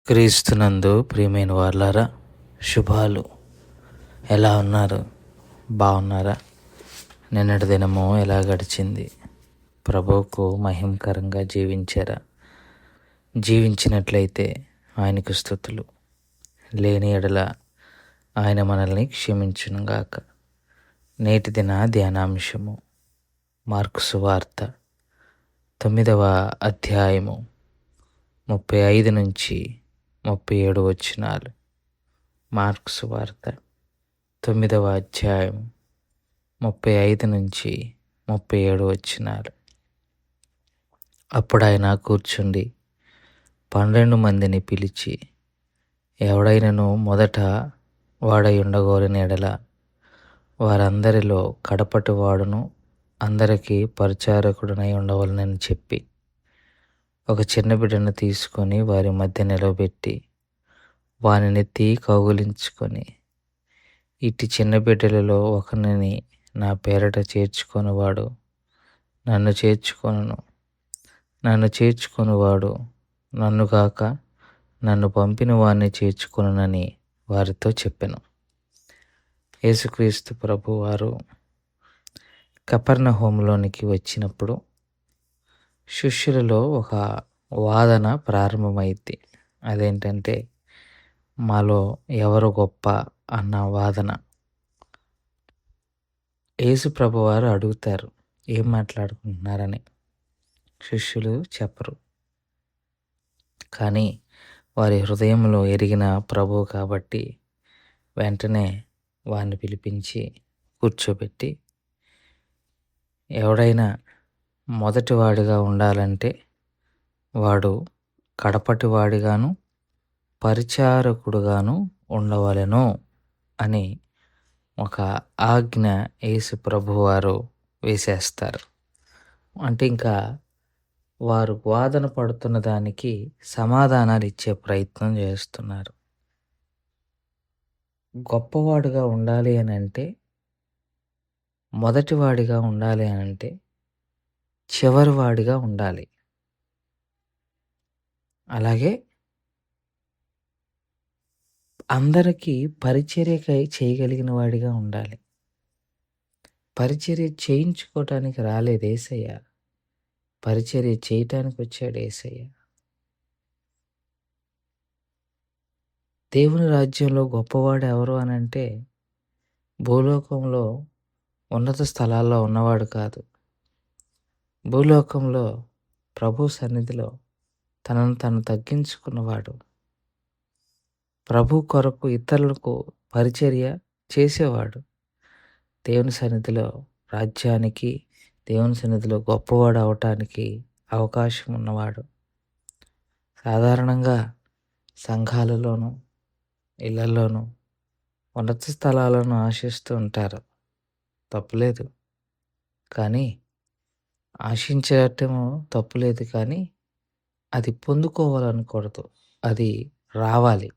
క్రీస్తునందు ప్రియమైన వార్లారా, శుభాలు. ఎలా ఉన్నారు? బాగున్నారా? నిన్నటి దినము ఎలా గడిచింది? ప్రభువుకు మహిమకరంగా జీవించారా? జీవించినట్లయితే ఆయనకు స్తుతులు. లేని ఎడల ఆయన మనల్ని క్షమించునుగాక. నేటి దిన ధ్యానాంశము మార్కు సువార్త 9వ అధ్యాయము 35 నుంచి 37 వచనాలు. మార్కు సువార్త 9వ అధ్యాయం 35 నుంచి 37 వచనాలు. అప్పుడు ఆయన కూర్చుండి 12 మందిని పిలిచి, ఎవడైనను మొదట వాడై ఉండగోరిన ఎడల వారందరిలో కడపటి వాడును అందరికీ పరిచారకుడనై ఉండవలనని చెప్పి, ఒక చిన్న బిడ్డను తీసుకొని వారి మధ్య నిలబెట్టి వానినెత్తి కౌగిలించుకొని, ఇట్టి చిన్న బిడ్డలలో ఒకరిని నా పేరట చేర్చుకొనివాడు నన్ను చేర్చుకొనును, నన్ను చేర్చుకొనివాడు నన్ను గాక నన్ను పంపిన వారిని చేర్చుకొనునని వారితో చెప్పెను. యేసుక్రీస్తు ప్రభువారు కపెర్నహూములోనికి వచ్చినప్పుడు శిష్యులలో ఒక వాదన ప్రారంభమైంది. అదేంటంటే, మాలో ఎవరు గొప్ప అన్న వాదన. యేసు ప్రభువారు అడుగుతారు, ఏం మాట్లాడుకుంటున్నారని. శిష్యులు చెప్పరు. కానీ వారి హృదయంలో ఎరిగిన ప్రభువు కాబట్టి వెంటనే వారిని పిలిపించి కూర్చోబెట్టి, ఎవడైనా మొదటివాడిగా ఉండాలంటే వాడు కడపటివాడిగాను పరిచారకుడుగాను ఉండవలెను అని ఒక ఆజ్ఞ యేసు ప్రభువారు వేసేస్తారు. అంటే ఇంకా వారు వాదన పడుతున్న దానికి సమాధానాలు ఇచ్చే ప్రయత్నం చేస్తున్నారు. గొప్పవాడుగా ఉండాలి అని అంటే, మొదటివాడిగా ఉండాలి అని అంటే చివరివాడిగా ఉండాలి. అలాగే అందరికీ పరిచర్యకై చేయగలిగిన వాడిగా ఉండాలి. పరిచర్య చేయించుకోవటానికి రాలేదు యేసయ్య, పరిచర్య చేయటానికి వచ్చాడు యేసయ్య. దేవుని రాజ్యంలో గొప్పవాడు ఎవరు అని అంటే, భూలోకంలో ఉన్నత స్థలాల్లో ఉన్నవాడు కాదు. భూలోకంలో ప్రభు సన్నిధిలో తనను తను తగ్గించుకున్నవాడు, ప్రభు కొరకు ఇతరులకు పరిచర్య చేసేవాడు, దేవుని సన్నిధిలో రాజ్యానికి, దేవుని సన్నిధిలో గొప్పవాడు అవటానికి అవకాశం ఉన్నవాడు. సాధారణంగా సంఘాలలోనూ ఇళ్లలోనూ ఉన్నత స్థలాలను ఆశిస్తూ ఉంటారు, తప్పులేదు. కానీ ఆశించటము తప్పులేదు, కానీ అది పొందుకోవాలనకూడదు. అది రావాలి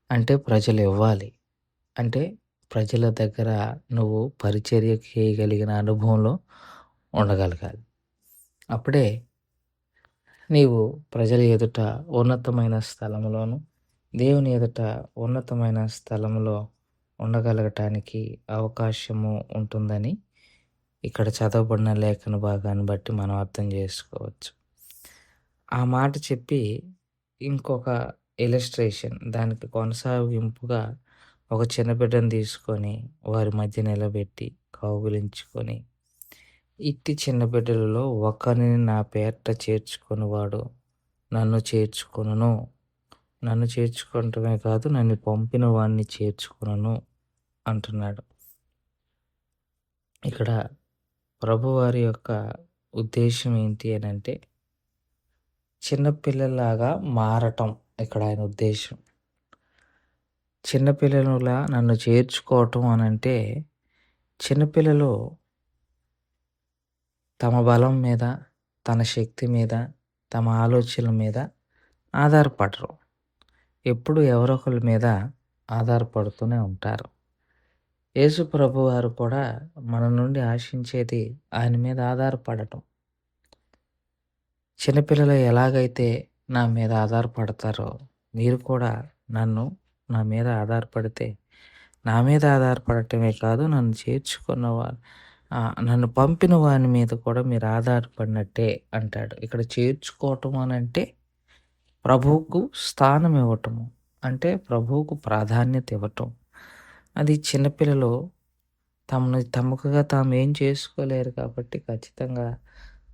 అంటే ప్రజలు ఇవ్వాలి. అంటే ప్రజల దగ్గర నువ్వు పరిచర్య చేయగలిగిన అనుభవంలో ఉండగలగాలి. అప్పుడే నీవు ప్రజల ఎదుట ఉన్నతమైన స్థలంలోను, దేవుని ఎదుట ఉన్నతమైన స్థలంలో ఉండగలగటానికి అవకాశము ఉంటుందని ఇక్కడ చదవబడిన లేఖన భాగాన్ని బట్టి మనం అర్థం చేసుకోవచ్చు. ఆ మాట చెప్పి ఇంకొక ఇలస్ట్రేషన్, దానికి కొనసాగింపుగా ఒక చిన్న బిడ్డను తీసుకొని వారి మధ్య నిలబెట్టి కౌగిలించుకొని, ఇట్టి చిన్న బిడ్డలలో ఒకరిని నా పేరట చేర్చుకొనివాడు నన్ను చేర్చుకొనును, నన్ను చేర్చుకోవటమే కాదు నన్ను పంపిన వాడిని చేర్చుకొనును అంటున్నాడు. ఇక్కడ ప్రభువారి యొక్క ఉద్దేశం ఏంటి అని అంటే, చిన్నపిల్లలాగా మారటం ఇక్కడ ఆయన ఉద్దేశం. చిన్నపిల్లలులా నన్ను చేర్చుకోవటం అని అంటే, చిన్నపిల్లలు తమ బలం మీద, తన శక్తి మీద, తమ ఆలోచనల మీద ఆధారపడరు. ఎప్పుడు ఎవరొకరి మీద ఆధారపడుతూనే ఉంటారు. యేసు ప్రభువారు కూడా మన నుండి ఆశించేది ఆయన మీద ఆధారపడటం. చిన్నపిల్లలు ఎలాగైతే నా మీద ఆధారపడతారో, మీరు కూడా నా మీద ఆధారపడితే, నా మీద ఆధారపడటమే కాదు, నన్ను పంపిన వాని మీద కూడా మీరు ఆధారపడినట్టే అంటాడు. ఇక్కడ చేర్చుకోవటం అనంటే ప్రభువుకు స్థానం ఇవ్వటము. అంటే ప్రభువుకు ప్రాధాన్యత ఇవ్వటం. అది చిన్నపిల్లలు తమకుగా తాము ఏం చేసుకోలేరు కాబట్టి ఖచ్చితంగా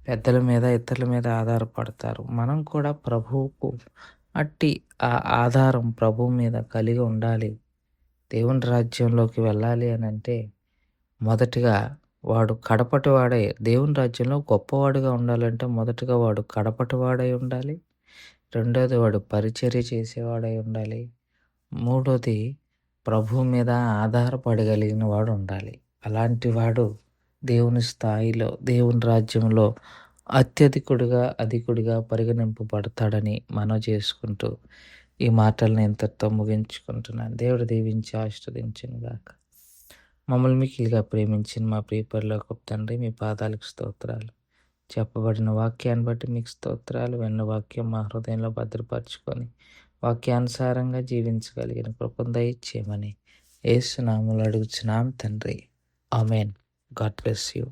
పెద్దల మీద, ఇతరుల మీద ఆధారపడతారు. మనం కూడా ప్రభువుకు అట్టి ఆధారం ప్రభువు మీద కలిగి ఉండాలి. దేవుని రాజ్యంలోకి వెళ్ళాలి అనంటే మొదటిగా వాడు కడపటివాడై, దేవుని రాజ్యంలో గొప్పవాడుగా ఉండాలంటే మొదటగా వాడు కడపటివాడై ఉండాలి. రెండోది వాడు పరిచర్య చేసేవాడై ఉండాలి. మూడోది ప్రభువు మీద ఆధారపడగలిగిన వాడు ఉండాలి. అలాంటి వాడు దేవుని స్థాయిలో, దేవుని రాజ్యంలో అధికుడిగా పరిగణింపబడతాడని మనవి చేసుకుంటూ ఈ మాటల్ని ఇంతటితో ముగించుకుంటున్నాను. దేవుడు దీవించి ఆశీర్వదించునుగాక. మమ్మల్ని మిక్కిలిగా ప్రేమించిన మా ప్రియ పరలోకపు తండ్రి, మీ పాదాలకు స్తోత్రాలు. చెప్పబడిన వాక్యాన్ని బట్టి మీకు స్తోత్రాలు. విన్న వాక్యం మా హృదయంలో భద్రపరచుకొని వాక్యానుసారంగా జీవించగలిగిన కృపను దయచేయమని యేసు నామములో అడుగుచున్నాం తండ్రి. ఆమెన్. God bless you.